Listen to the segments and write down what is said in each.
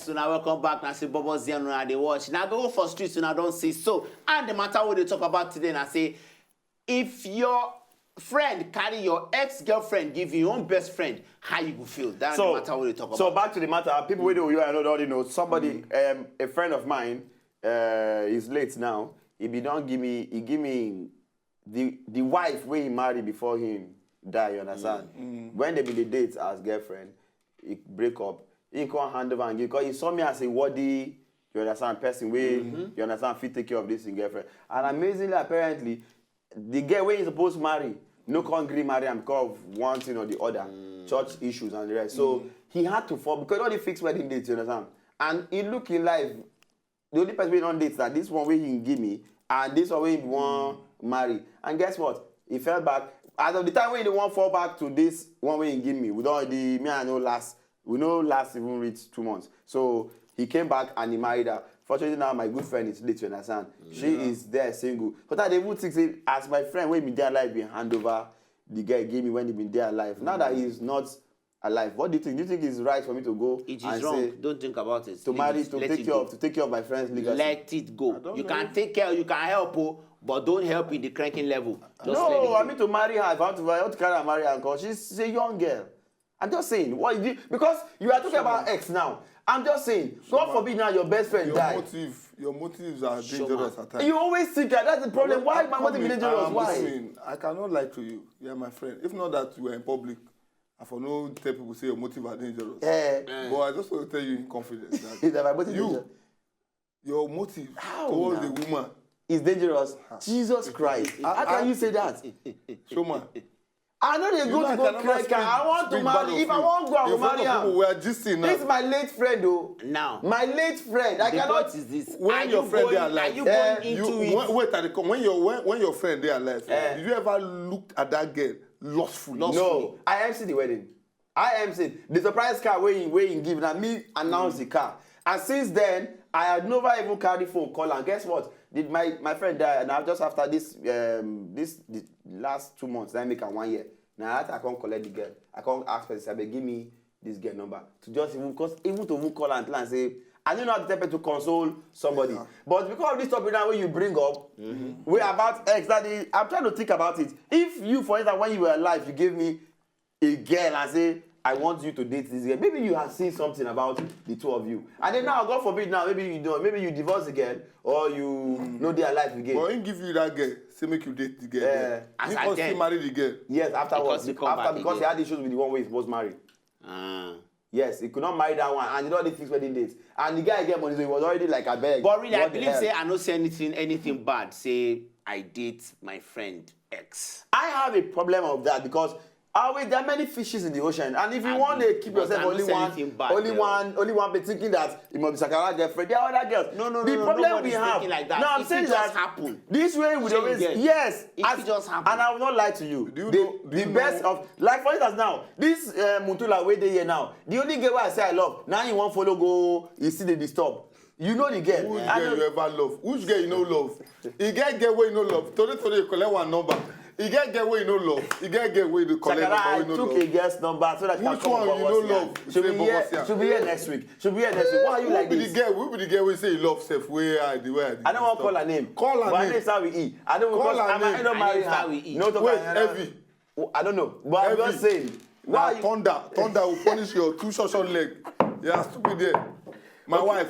Yes, now welcome back. Now say Bobos YARN and they watch. Now go for streets and I don't see so. And the matter what they talk about today, and I say, if your friend carry your ex-girlfriend, give you your own best friend, how you go feel? That's the matter what they talk about. So back to the matter, people with you I know already know. Somebody, a friend of mine, is late now. He give me the wife where he married before him die. You understand? When they be the dates as girlfriend, he break up. He can't hand over and give because he saw me as a worthy, you understand, person where you understand fit take care of this in girlfriend. And amazingly, apparently, the girl where he's supposed to marry, no can't agree marry him because of one thing or the other, church issues and the rest. So he had to fall because all the fixed wedding dates, you understand. And he look in life, the only person we don't date that this one way he give me and this one way he want marry. And guess what? He fell back. As of the time when he want fall back to this one way he give me, with all the me and no last. We know last even reached 2 months. So he came back and he married her. Fortunately now my good friend is late, you understand? She is there single. But I would think as my friend when he been there alive, he hand over the guy gave me when he been there alive. Now that he's not alive, what do you think? Do you think it's right for me to go it is and wrong. say Don't think about it. to marry to take care of my friend's legacy? Let it go. You can take care, you can help, but don't help in the cranking level. Just no, I mean to marry her. If I want to carry her and marry her because she's a young girl. I'm just saying, what you did, because you are talking about ex now. I'm just saying, God forbid now your best friend died. Your motives are dangerous at times. You always think that. That's the problem. Why my motive is dangerous? Why? Listen, I cannot lie to you. You are my friend. If not that you are in public, I for no tell people say your motive are dangerous. But I just want to tell you in confidence that my motive your motive towards the woman is dangerous. Jesus Christ. How can you say that? Showman. I know they go to go crack. I want to marry. If I want to go, I will marry her. We are gisting now. This is my late friend, though. Now. My late friend. I cannot. Is this? When your friend they are alive, are you going into it? Wait at the when your friend they are alive, did you ever look at that girl lustfully? No. I MC the wedding. I MC the surprise car where he give. Now me announce the car. And since then, I had never even carried phone call. And guess what? Did my friend die? And now just after this, the last 2 months, then make her 1 year. Now I can't collect the girl. I can't ask her to say, give me this girl number. To just even to even call and plan and say, I don't know how to tell her to console somebody. Yeah. But because of this topic now when you bring up, we're about ex. I'm trying to think about it. If you, for instance, when you were alive, you gave me a girl and say, I want you to date this girl. Maybe you have seen something about the two of you. And then now, God forbid now, maybe you don't. Maybe you divorce the girl or you know they are alive again. But he give you that girl, say make you date the girl. You can still marry the girl. Yes, afterwards. Because he had issues with the one way he supposed to marry. Yes, he could not marry that one, and he don't fix wedding dates. And the guy get money, so he was already like a beg. But really, I believe say I don't say anything bad. Say I date my friend X. I have a problem of that because there are many fishes in the ocean, and if you want to keep yourself only one, be thinking that you must be Sakara girlfriend, there are other girls. No. The problem we have. Like that. No, I'm if saying it that just happen. This way we always yes. If it just happen. And I will not lie to you. The best of like for instance now, this Mutula way they here now. The only girl I say I love now you want follow go, you see the disturb. You know the girl. Which girl you ever love? Which girl you know love? You get girl where you know love. Today you collect one number. You get where you know love. You get where you collect number. I took a guest number so that which one you know love? Should be here next week. Why are you like this? Who be the girl we say you love self? Where I don't want to call her name. Call her name. But how we eat. I don't want to marry her. No, wait, Evie. I don't know. But I'm just saying. Why Thunder will punish your 2 short leg. Yeah, stupid there. My wife.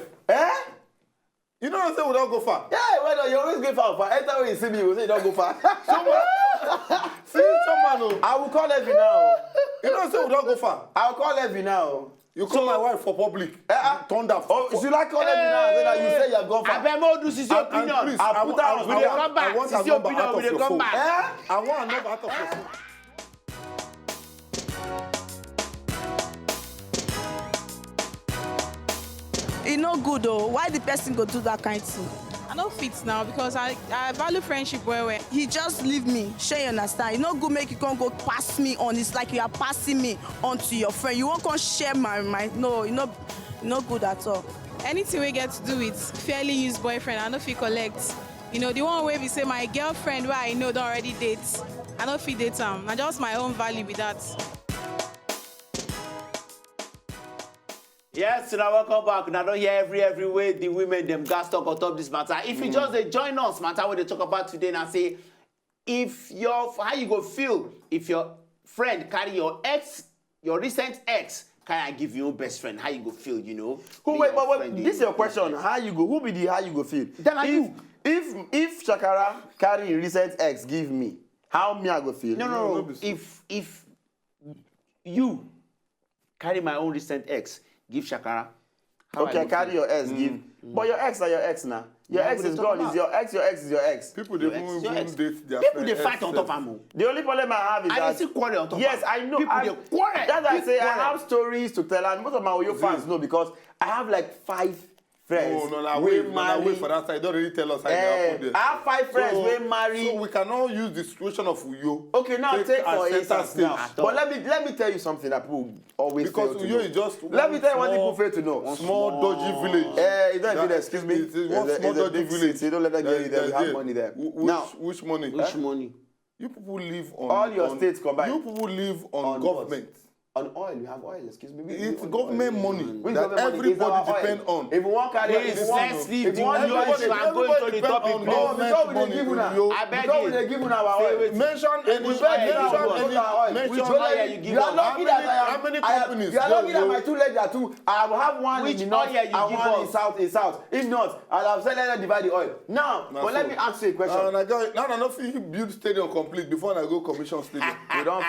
You know what I'm saying? We don't go far. Yeah, well, you always go far. Every time you see me, you say you don't go far. Someone. I will call Evie now. You know what I'm saying? We don't go far. I will call Evie now. You call my wife for public. Thunder. Oh, should I call Evie now? Then you say you have gone far. I bet more do see your opinion. I put her on. We will come back. See your opinion. We will come back. I want a number out of your phone. It's not good though. Why the person go do that kind of thing? I don't fit now because I value friendship well. He just leave me. Sure you understand? It's not good make you can't go pass me on. It's like you are passing me on to your friend. You won't come share my no, it's not good at all. Anything we get to do with fairly used boyfriend, I don't feel collect. You know, the one way we say my girlfriend where I know don't already date. I don't feel date them. I just my own value with that. Yes, now welcome back. Now don't hear every way the women them gas talk on top this matter. If you just join us, matter what they talk about today, and I say, if how you go feel if your friend carry your recent ex, can I give you your best friend? How you go feel, you know? Wait, this is your question. How you go? Who be the how you go feel? Then if Shakara carry recent ex give me, how me I go feel? No. If you carry my own recent ex, give Shakara. Okay, carry your ex, give. But your ex are your ex now. Your ex is gone. Is your ex is your ex. People they move date their people they fight on top of them. The only problem I have is that I see quarrel on top. Yes, I know. People they quarrel. That's why I say I have stories to tell, and most of my Oyo fans know because I have like 5 friends. No, wait for that side. Don't really tell us how it happened there. I have 5 friends we married. So we cannot use the situation of Uyo. Okay, now take for instance now. But let me tell you something that people always fail to know. Because Uyo is just let me tell you what people fail to know. Small dodgy village. It's not even excuse me. It's one small dodgy village. They don't let them get you there. We have money there. Which money? Which money? You people live on all your states combined. You people live on government. On oil, you have oil, excuse me. It's government money that everybody depend on. If you want carry, if you want everybody are going to the topic. No, before we give you now. I beg you. Before we give you now our oil. Mention any. Which oil you give you are lucky that how many companies? You are lucky that my 2 legs are 2. I will have one in the north and one in south. If not, I'll have said let them divide the oil. Now, but let me ask you a question. Now, I don't feel build stadium complete before I go commission stadium. We don't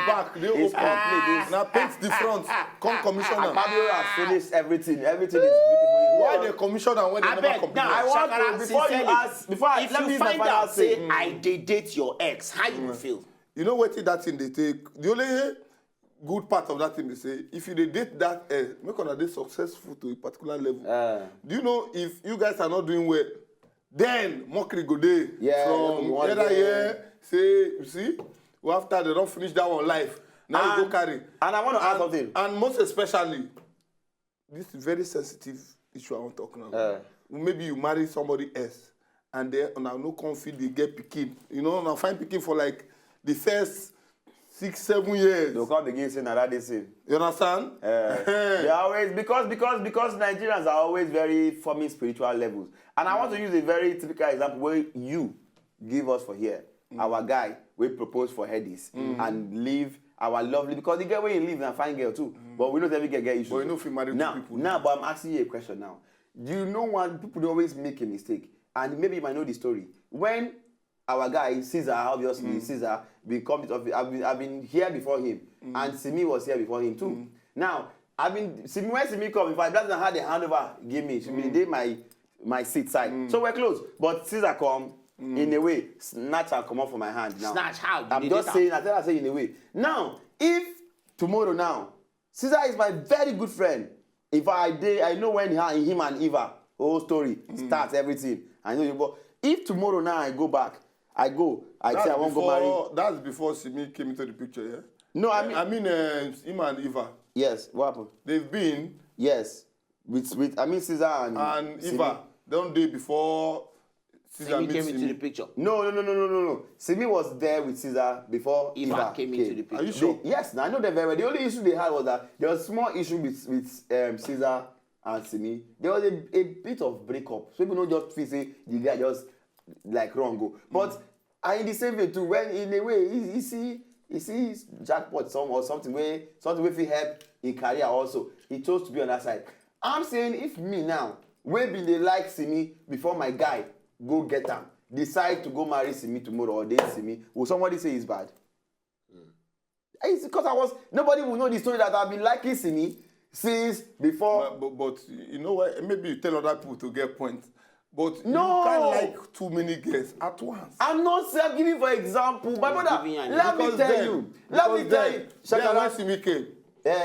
back. They open. Now paint the front. Come commissioner. Fabio has finished everything. Everything is beautiful. Why they commission and when they never complete? I want to before you ask. If you find out say I date your ex, how you feel? You know what that thing they take? The only good part of that thing they say, if you date that make on a day successful to a particular level. Do you know if you guys are not doing well, then mockery go there from other year. Say you see, well, after they don't finish that one life. Now you go carry. And I want to add something. And most especially, this very sensitive issue I want to talk now. Maybe you marry somebody else, and they now no confidence they get pikin. You know, now find pikin for like the first 6-7 years. They'll come again saying that they say. You understand? They always because Nigerians are always very forming spiritual levels. And I want to use a very typical example where you give us for here. Our guy we propose for Hedis and leave our lovely, because the girl where you live and fine girl too. But we don't every girl get issues. But we know if you marry two people. Now, but I'm asking you a question now. Do you know when people always make a mistake? And maybe you might know the story. When our guy, Caesar, obviously, Caesar, I've been here before him. And Simi was here before him too. Now, when Simi come, if I doesn't have the handover, give me. She did my seat side. So we're close. But Caesar come. In a way, snatch and come off from my hand now. Snatch how? I'm just saying, I say in a way. Now, if tomorrow now, Caesar is my very good friend. If I know when him and Eva, the whole story starts, everything. I know you. But if tomorrow now I go back, I say I won't go marry. That's before Simi came into the picture, yeah? No, I mean him and Eva. Yes, what happened? They've been. Yes, with Caesar and Eva. Don't they before Simi came into the picture. No. Simi was there with Caesar before Eva came into the picture. Are you sure? Yes, I know them very well. The only issue they had was that there was a small issue with Caesar and Simi. There was a bit of breakup. So people don't just feel say the guy just like wrong go. But in the same way too, when in a way he sees jackpot or something where feel help in career also. He chose to be on that side. I'm saying if me now, when been they like Simi before my guy go get am, decide to go marry Simi tomorrow or date Simi, will somebody say it's bad? It's because nobody will know the story that I've been liking Simi since before. But you know what? Maybe you tell other people to get points. But no. You can't like too many girls at once. I'm not giving for example. My brother, let me tell you. When Simi came,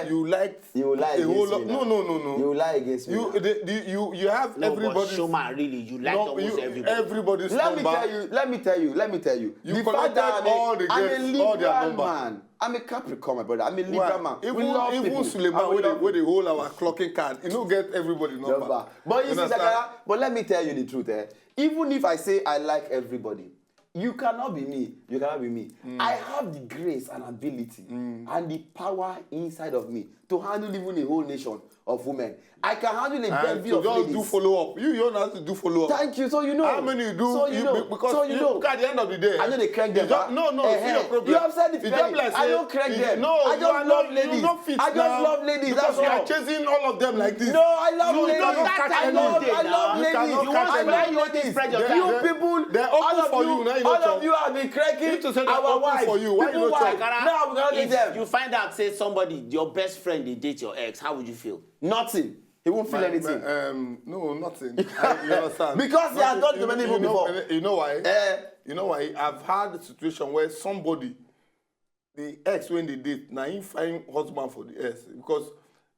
you liked a whole lot. No. You lie against me. You have everybody. But Shoma, really, you like almost everybody. Everybody's Let me tell you. You collected all the girls, all their number. Man. I'm a Capricorn, my brother. I'm a Libra man. Even Suleiman, where they hold our clocking card, you don't get everybody's number. But you see, but let me tell you the truth. Even if I say I like everybody, you cannot be me. I have the grace and ability and the power inside of me to handle even a whole nation of women. I can handle a bevy of just ladies. do follow up. You don't have to do follow up. Thank you. So you know. How many you do? So you know. Because so you know. Look, at the end of the day. I know they crank them. No, see your problem. You have said it. Like I don't crank them. No, I just love ladies. You don't fit I just love ladies. Because That's you all. are chasing all of them like this. No, I love ladies. You don't catch I love ladies. I love ladies. You people, They're open for you. Now you all of you have been cranking our wives. for you. Why you not check? Now we cannot get them. You find out, say somebody, your best friend, they date your ex. How would you feel? Nothing. He won't feel anything. No, nothing. You understand? Because he has done to many people before. You know why? You know why? I've had a situation where somebody, the ex when they date, now he find husband for the ex because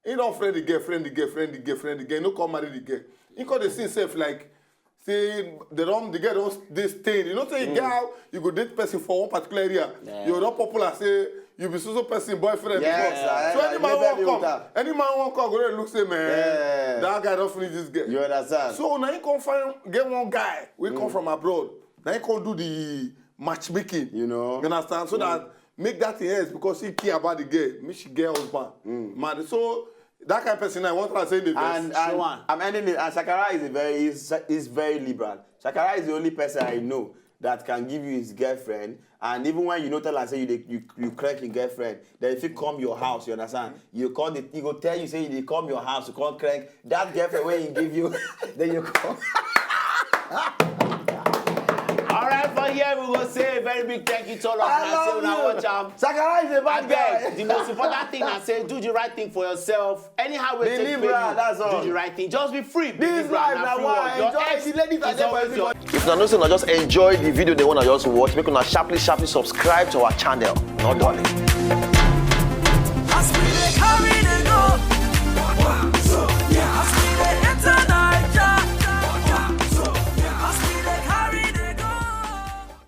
he don't friend the girl, no come marry the girl. He call the see himself like say the girl don't they stay. You know say girl, you go date person for one particular area. You're not popular, say you be so person boyfriend. Yes, so any man won't come, go there and look say man, that guy don't finish this girl. You understand? So now you can get one guy we come from abroad. Now you can do the matchmaking. You know. You understand? So that make that thing else because he care about the girl. Make she get husband. Man, so that kind of person I want to say the best. And I'm ending it. And Shakara is very liberal. Shakara is the only person I know that can give you his girlfriend, and even when you know tell and say you crank your girlfriend, then if you come your house, you understand? You call the he go tell you say they come your house, you can't crank that girlfriend when he give you, then you come. All right, for here we will say a very big thank you to all of us. Shakara is a bad guy. The most important thing I say, do the right thing for yourself. Anyhow we take that's all. do the right thing. Just be free. This life now why enjoy the ladies are there for everybody. If you know, just enjoy the video they want to just watch, make una sharply subscribe to our channel. Not darling.